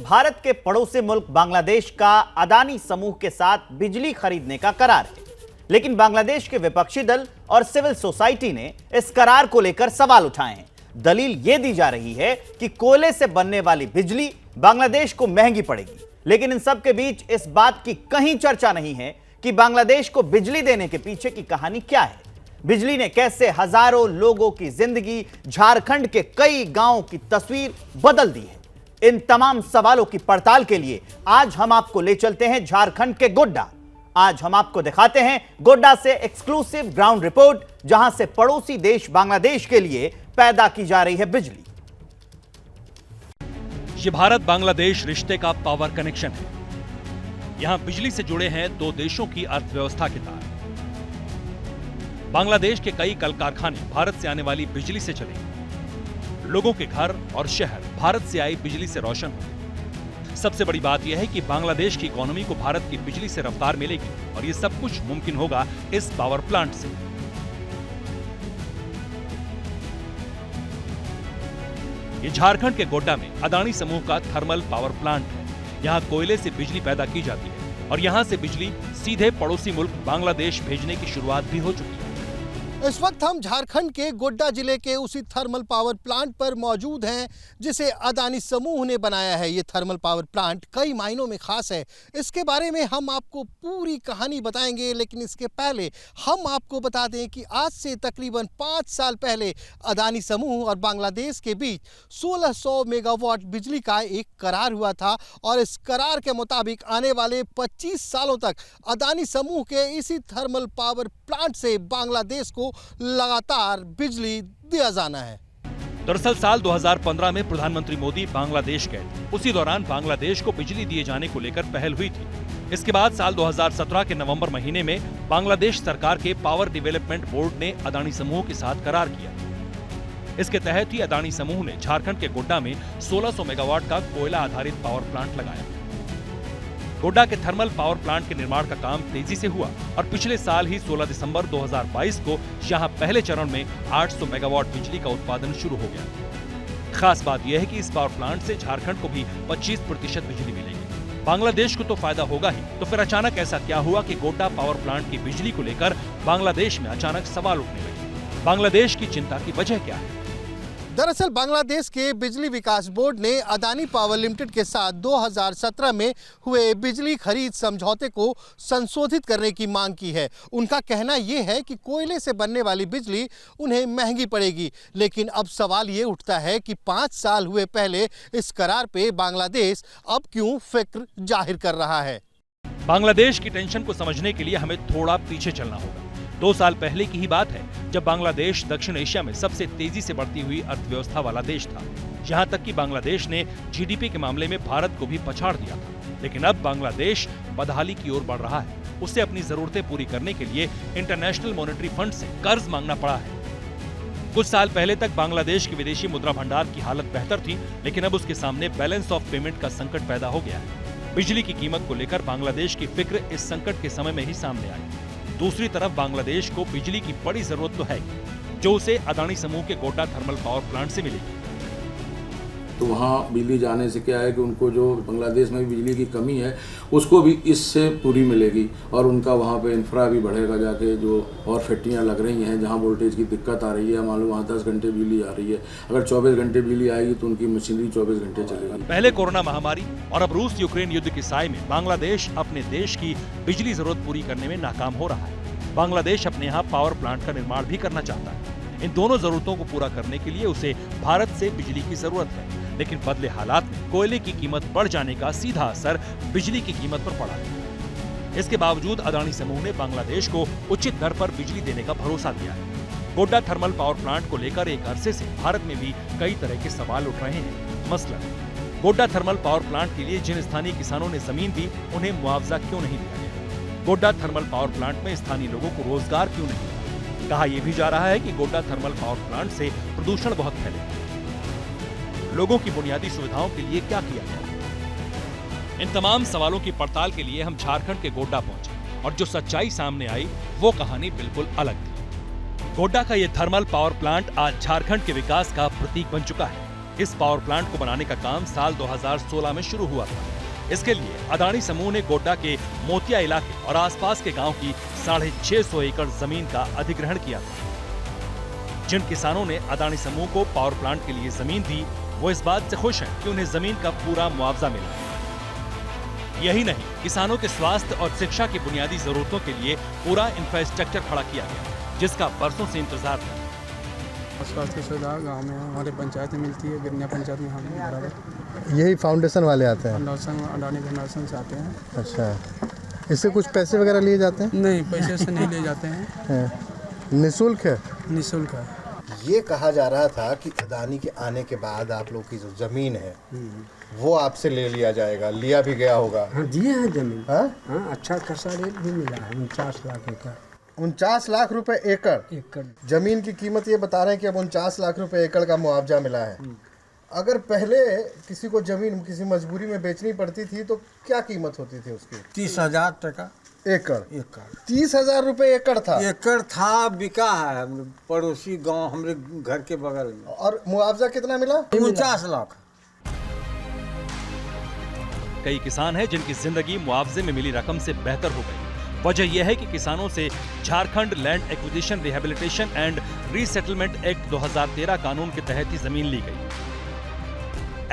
भारत के पड़ोसी मुल्क बांग्लादेश का अदानी समूह के साथ बिजली खरीदने का करार है, लेकिन बांग्लादेश के विपक्षी दल और सिविल सोसाइटी ने इस करार को लेकर सवाल उठाए हैं। दलील यह दी जा रही है कि कोयले से बनने वाली बिजली बांग्लादेश को महंगी पड़ेगी, लेकिन इन सब के बीच इस बात की कहीं चर्चा नहीं है कि बांग्लादेश को बिजली देने के पीछे की कहानी क्या है। बिजली ने कैसे हजारों लोगों की जिंदगी, झारखंड के कई गांवों की तस्वीर बदल दी है। इन तमाम सवालों की पड़ताल के लिए आज हम आपको ले चलते हैं झारखंड के गोड्डा। आज हम आपको दिखाते हैं गोड्डा से एक्सक्लूसिव ग्राउंड रिपोर्ट, जहां से पड़ोसी देश बांग्लादेश के लिए पैदा की जा रही है बिजली। ये भारत बांग्लादेश रिश्ते का पावर कनेक्शन है। यहां बिजली से जुड़े हैं दो देशों की अर्थव्यवस्था के तार। बांग्लादेश के कई कल कारखाने भारत से आने वाली बिजली से चलेंगे। लोगों के घर और शहर भारत से आई बिजली से रोशन होंगे। सबसे बड़ी बात यह है कि बांग्लादेश की इकोनॉमी को भारत की बिजली से रफ्तार मिलेगी, और यह सब कुछ मुमकिन होगा इस पावर प्लांट से। ये झारखंड के गोड्डा में अदानी समूह का थर्मल पावर प्लांट है। यहाँ कोयले से बिजली पैदा की जाती है और यहाँ से बिजली सीधे पड़ोसी मुल्क बांग्लादेश भेजने की शुरुआत भी हो चुकी है। इस वक्त हम झारखंड के गोड्डा जिले के उसी थर्मल पावर प्लांट पर मौजूद हैं जिसे अदानी समूह ने बनाया है। ये थर्मल पावर प्लांट कई मायनों में खास है। इसके बारे में हम आपको पूरी कहानी बताएंगे, लेकिन इसके पहले हम आपको बता दें कि आज से तकरीबन 5 साल पहले अदानी समूह और बांग्लादेश के बीच 1600 मेगावाट बिजली का एक करार हुआ था, और इस करार के मुताबिक आने वाले 25 सालों तक अदानी समूह के इसी थर्मल पावर प्लांट से बांग्लादेश को लगातार बिजली दिया जाना है। दरअसल साल 2015 में प्रधानमंत्री मोदी बांग्लादेश गए थे। उसी दौरान बांग्लादेश को बिजली दिए जाने को लेकर पहल हुई थी। इसके बाद साल 2017 के नवंबर महीने में बांग्लादेश सरकार के पावर डेवलपमेंट बोर्ड ने अदानी समूह के साथ करार किया। इसके तहत ही अदानी समूह ने झारखंड के गोड्डा में 1600 मेगावाट का कोयला आधारित पावर प्लांट लगाया। गोड्डा के थर्मल पावर प्लांट के निर्माण का काम तेजी से हुआ और पिछले साल ही 16 दिसंबर 2022 को यहां पहले चरण में 800 मेगावाट बिजली का उत्पादन शुरू हो गया। खास बात यह है कि इस पावर प्लांट से झारखंड को भी 25% बिजली मिलेगी। बांग्लादेश को तो फायदा होगा ही, तो फिर अचानक ऐसा क्या हुआ कि गोड्डा पावर प्लांट की बिजली को लेकर बांग्लादेश में अचानक सवाल उठने लगे। बांग्लादेश की चिंता की वजह क्या है? दरअसल बांग्लादेश के बिजली विकास बोर्ड ने अदानी पावर लिमिटेड के साथ 2017 में हुए बिजली खरीद समझौते को संशोधित करने की मांग की है। उनका कहना यह है कि कोयले से बनने वाली बिजली उन्हें महंगी पड़ेगी, लेकिन अब सवाल ये उठता है कि 5 साल हुए पहले इस करार पे बांग्लादेश अब क्यों फिक्र जाहिर कर रहा है। बांग्लादेश की टेंशन को समझने के लिए हमें थोड़ा पीछे चलना होगा। 2 साल पहले की ही बात है जब बांग्लादेश दक्षिण एशिया में सबसे तेजी से बढ़ती हुई अर्थव्यवस्था वाला देश था। यहाँ तक कि बांग्लादेश ने जीडीपी के मामले में भारत को भी पछाड़ दिया था। लेकिन अब बांग्लादेश बदहाली की ओर बढ़ रहा है। उसे अपनी जरूरतें पूरी करने के लिए इंटरनेशनल मॉनेटरी फंड से कर्ज मांगना पड़ा है। कुछ साल पहले तक बांग्लादेश के विदेशी मुद्रा भंडार की हालत बेहतर थी, लेकिन अब उसके सामने बैलेंस ऑफ पेमेंट का संकट पैदा हो गया है। बिजली की कीमत को लेकर बांग्लादेश की फिक्र इस संकट के समय में ही सामने आई। दूसरी तरफ बांग्लादेश को बिजली की बड़ी जरूरत तो है, जो उसे अदानी समूह के गोड्डा थर्मल पावर प्लांट से मिलेगी। तो वहाँ बिजली जाने से क्या है कि उनको जो बांग्लादेश में बिजली की कमी है उसको भी इससे पूरी मिलेगी, और उनका वहाँ पे इंफ्रा भी बढ़ेगा। जाके जो और फैक्ट्रियाँ लग रही हैं जहाँ वोल्टेज की दिक्कत आ रही है, मान लो वहाँ 10 घंटे बिजली आ रही है, अगर 24 घंटे बिजली आएगी तो उनकी मशीनरी 24 घंटे चलेगी। पहले कोरोना महामारी और अब रूस यूक्रेन युद्ध के साए में बांग्लादेश अपने देश की बिजली जरूरत पूरी करने में नाकाम हो रहा है। बांग्लादेश अपने यहाँ पावर प्लांट का निर्माण भी करना चाहता है। इन दोनों जरूरतों को पूरा करने के लिए उसे भारत से बिजली की जरूरत है, लेकिन बदले हालात में कोयले की कीमत बढ़ जाने का सीधा असर बिजली की कीमत पर पड़ा है। इसके बावजूद अदानी समूह ने बांग्लादेश को उचित दर पर बिजली देने का भरोसा दिया है। गोड्डा थर्मल पावर प्लांट को लेकर एक अरसे से भारत में भी कई तरह के सवाल उठ रहे हैं। मसलन गोड्डा थर्मल पावर प्लांट के लिए जिन स्थानीय किसानों ने जमीन दी, उन्हें मुआवजा क्यों नहीं दिया गया? गोड्डा थर्मल पावर प्लांट में स्थानीय लोगों को रोजगार क्यों नहीं मिला? कहा यह भी जा रहा है कि गोड्डा थर्मल पावर प्लांट से प्रदूषण बहुत फैले। लोगों की बुनियादी सुविधाओं के लिए क्या किया गया? इन तमाम सवालों की पड़ताल के लिए हम झारखंड के गोड्डा पहुंचे, और जो सच्चाई सामने आई वो कहानी बिल्कुल अलग थी। गोड्डा का ये थर्मल पावर प्लांट आज झारखंड के विकास का प्रतीक बन चुका है। इस पावर प्लांट को बनाने का काम साल 2016 में शुरू हुआ था। इसके लिए अदानी समूह ने गोड्डा के मोतिया इलाके और आसपास के गांव की 650 एकड़ जमीन का अधिग्रहण किया था। जिन किसानों ने अदानी समूह को पावर प्लांट के लिए जमीन दी, वो इस बात से खुश हैं कि उन्हें जमीन का पूरा मुआवजा मिला। यही नहीं, किसानों के स्वास्थ्य और शिक्षा की बुनियादी जरूरतों के लिए पूरा इंफ्रास्ट्रक्चर खड़ा किया गया, जिसका बरसों से इंतजार था। स्वास्थ्य की सुविधा गाँव में हमारे पंचायत में मिलती है, गिरनिया पंचायत में हम बराबर। यही फाउंडेशन वाले आते हैं? फाउंडेशन, अडानी फाउंडेशन से आते हैं। अच्छा, इससे कुछ पैसे वगैरह लिए जाते हैं? नहीं, पैसे से नहीं लिए जाते हैं। निःशुल्क है? निःशुल्क है। ये कहा जा रहा था कि अदानी के आने के बाद आप लोग की जो जमीन है वो आपसे ले लिया जाएगा, लिया भी गया होगा? हाँ, दिए हैं जमीन। हाँ, अच्छा खासा रेट भी मिला है, 49 लाख एकड़। 49 लाख रुपए एकड़? एकड़ जमीन की कीमत ये बता रहे हैं कि अब 49 लाख रुपए एकड़ का मुआवजा मिला है। अगर पहले किसी को जमीन किसी मजबूरी में बेचनी पड़ती थी तो क्या कीमत होती थी उसकी? 30,000 टका एकड़? एकड़ 30,000 रुपए एकड़ था? एकड़ था, बिका है हमरे पड़ोसी गांव, हमरे घर के बगल में। और मुआवजा कितना मिला? 49 लाख। कई किसान हैं जिनकी जिंदगी मुआवजे में मिली रकम से बेहतर हो गई। वजह यह है कि किसानों से Jharkhand land acquisition rehabilitation and resettlement act 2013 कानून के तहत ही जमीन ली गई।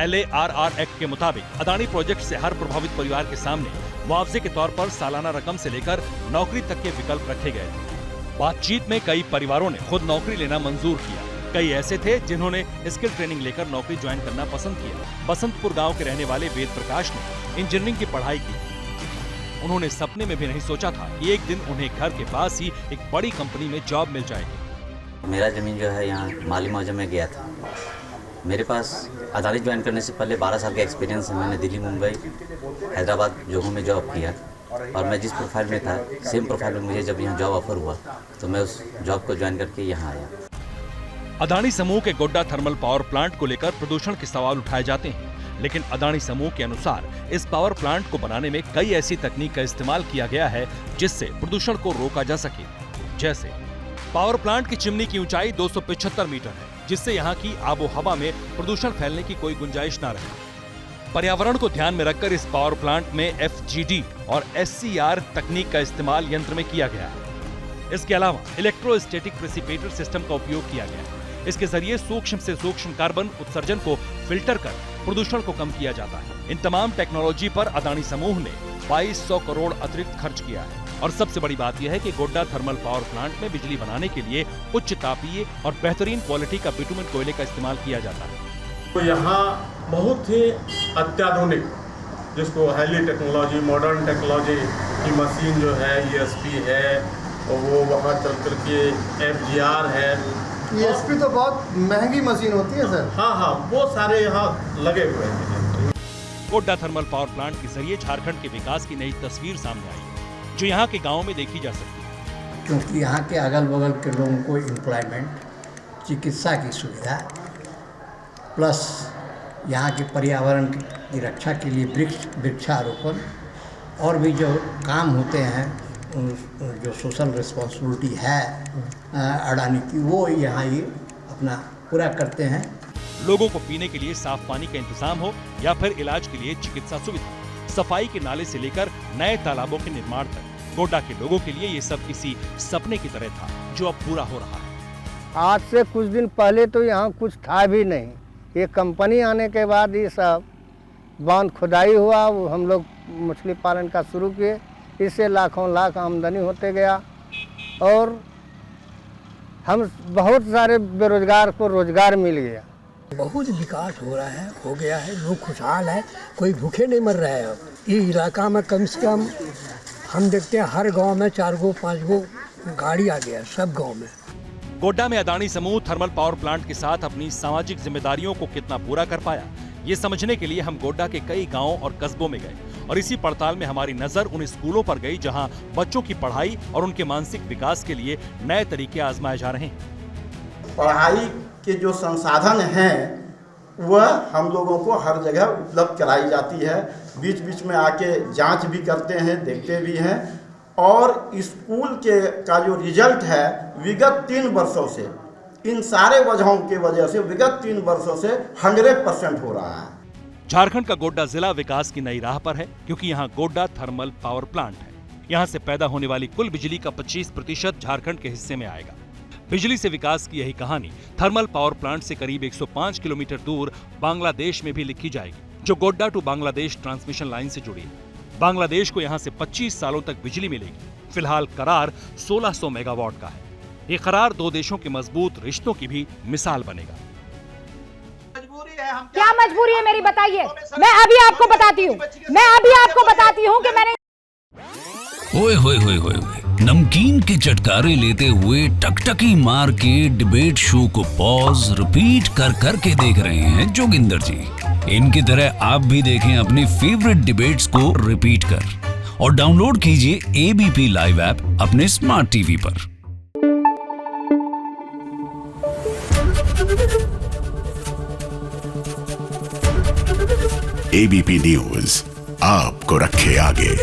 LARR एक्ट के मुताबिक अदानी प्रोजेक्ट से हर प्रभावित परिवार के सामने मुआवजे के तौर पर सालाना रकम से लेकर नौकरी तक के विकल्प रखे गए थे। बातचीत में कई परिवारों ने खुद नौकरी लेना मंजूर किया। कई ऐसे थे जिन्होंने स्किल ट्रेनिंग लेकर नौकरी ज्वाइन करना पसंद किया। बसंतपुर गांव के रहने वाले वेद प्रकाश ने इंजीनियरिंग की पढ़ाई की। उन्होंने सपने में भी नहीं सोचा था कि एक दिन उन्हें घर के पास ही एक बड़ी कंपनी में जॉब मिल जाएगी। मेरा ज़मीन जो है यहाँ माली मौजा में गया था। मेरे पास अदानी ज्वाइन करने से पहले 12 साल का एक्सपीरियंस है। मैंने दिल्ली, मुंबई, हैदराबाद, जोहू में जॉब किया और मैं जिस प्रोफाइल में था सेम प्रोफाइल में मुझे जब यहाँ जॉब ऑफर हुआ तो मैं उस जॉब को ज्वाइन करके यहाँ आया। अदानी समूह के गोड्डा थर्मल पावर प्लांट को लेकर प्रदूषण के सवाल उठाए जाते हैं, लेकिन अदानी समूह के अनुसार इस पावर प्लांट को बनाने में कई ऐसी तकनीक का इस्तेमाल किया गया है जिससे प्रदूषण को रोका जा सके। जैसे पावर प्लांट की चिमनी की ऊंचाई 275 मीटर है, जिससे यहाँ की आबो हवा में प्रदूषण फैलने की कोई गुंजाइश न रहे। पर्यावरण को ध्यान में रखकर इस पावर प्लांट में FGD और SCR तकनीक का इस्तेमाल यंत्र में किया गया है। इसके अलावा इलेक्ट्रोस्टैटिक प्रेसिपिटेटर सिस्टम का उपयोग किया गया है। इसके जरिए सूक्ष्म से सूक्ष्म कार्बन उत्सर्जन को फिल्टर कर प्रदूषण को कम किया जाता है। इन तमाम टेक्नोलॉजी पर अदानी समूह ने 2200 करोड़ अतिरिक्त खर्च किया है। और सबसे बड़ी बात यह है कि गोड्डा थर्मल पावर प्लांट में बिजली बनाने के लिए उच्च तापीय और बेहतरीन क्वालिटी का बिटुमेन कोयले का इस्तेमाल किया जाता है। तो यहाँ बहुत ही अत्याधुनिक, जिसको हाईली टेक्नोलॉजी, मॉडर्न टेक्नोलॉजी की मशीन जो है, ESP है, और वो वहाँ चल कर के FGR है। ESP तो बहुत महंगी मशीन होती है सर। हाँ, वो सारे यहाँ लगे हुए हैं। गोड्डा थर्मल पावर प्लांट के जरिए झारखंड के विकास की नई तस्वीर सामने आई है, जो यहाँ के गाँव में देखी जा सकती है। क्योंकि यहाँ के अगल बगल के लोगों को एम्प्लॉयमेंट, चिकित्सा की सुविधा, प्लस यहाँ के पर्यावरण की रक्षा के लिए वृक्षारोपण और भी जो काम होते हैं, जो सोशल रिस्पॉन्सिबिलिटी है अडानी की, वो यहाँ ये अपना पूरा करते हैं। लोगों को पीने के लिए साफ पानी का इंतजाम हो या फिर इलाज के लिए चिकित्सा सुविधा, सफाई के नाले से लेकर नए तालाबों के निर्माण तक, गोड्डा के लोगों के लिए ये सब किसी सपने की तरह था जो अब पूरा हो रहा है। आज से कुछ दिन पहले तो यहाँ कुछ था भी नहीं। ये कंपनी आने के बाद ये सब बांध खुदाई हुआ, वो हम लोग मछली पालन का शुरू किए, इससे लाखों लाख आमदनी होते गया और हम बहुत सारे बेरोजगार को रोजगार मिल गया। बहुत विकास हो रहा है, हो गया है, लोग खुशहाल है, कोई भूखे नहीं मर रहा है। अब ये इलाका में कम से कम हम देखते हैं हर गांव में 4 गो 5 गो गाड़ी आ गया, सब गांव में। गोड्डा में अदानी समूह थर्मल पावर प्लांट के साथ अपनी सामाजिक जिम्मेदारियों को कितना पूरा कर पाया, ये समझने के लिए हम गोड्डा के कई गांवों और कस्बों में गए और इसी पड़ताल में हमारी नजर उन स्कूलों पर गई जहां बच्चों की पढ़ाई और उनके मानसिक विकास के लिए नए तरीके आजमाए जा रहे हैं। पढ़ाई के जो संसाधन हैं वह हम लोगों को हर जगह उपलब्ध कराई जाती है। बीच बीच में आके जांच भी करते हैं, देखते भी हैं। और स्कूल का जो रिजल्ट है विगत 3 वर्षों से इन सारे वजहों की वजह से विगत 3 वर्षों से 100% हो रहा है। झारखंड का गोड्डा जिला विकास की नई राह पर है, क्योंकि यहाँ गोड्डा थर्मल पावर प्लांट है। यहाँ से पैदा होने वाली कुल बिजली का 25% झारखंड के हिस्से में आएगा। बिजली से विकास की यही कहानी थर्मल पावर प्लांट से करीब 105 किलोमीटर दूर बांग्लादेश में भी लिखी जाएगी, जो Godda to Bangladesh transmission line से जुड़ी है। बांग्लादेश को यहाँ से 25 सालों तक बिजली मिलेगी। फिलहाल करार 1600 मेगावाट का है। ये करार दो देशों के मजबूत रिश्तों की भी मिसाल बनेगा। क्या मजबूरी है मेरी, बताइए। मैं अभी आपको बताती हूँ कि मैंने ओए होए होए होए नमकीन के चटकारे लेते हुए टकटकी मार के डिबेट शो को पॉज रिपीट कर करके देख रहे हैं जोगिंदर जी। इनकी तरह आप भी देखें अपनी फेवरेट डिबेट्स को रिपीट कर और डाउनलोड कीजिए एबीपी लाइव ऐप अपने स्मार्ट टीवी पर। एबीपी न्यूज आपको रखे आगे।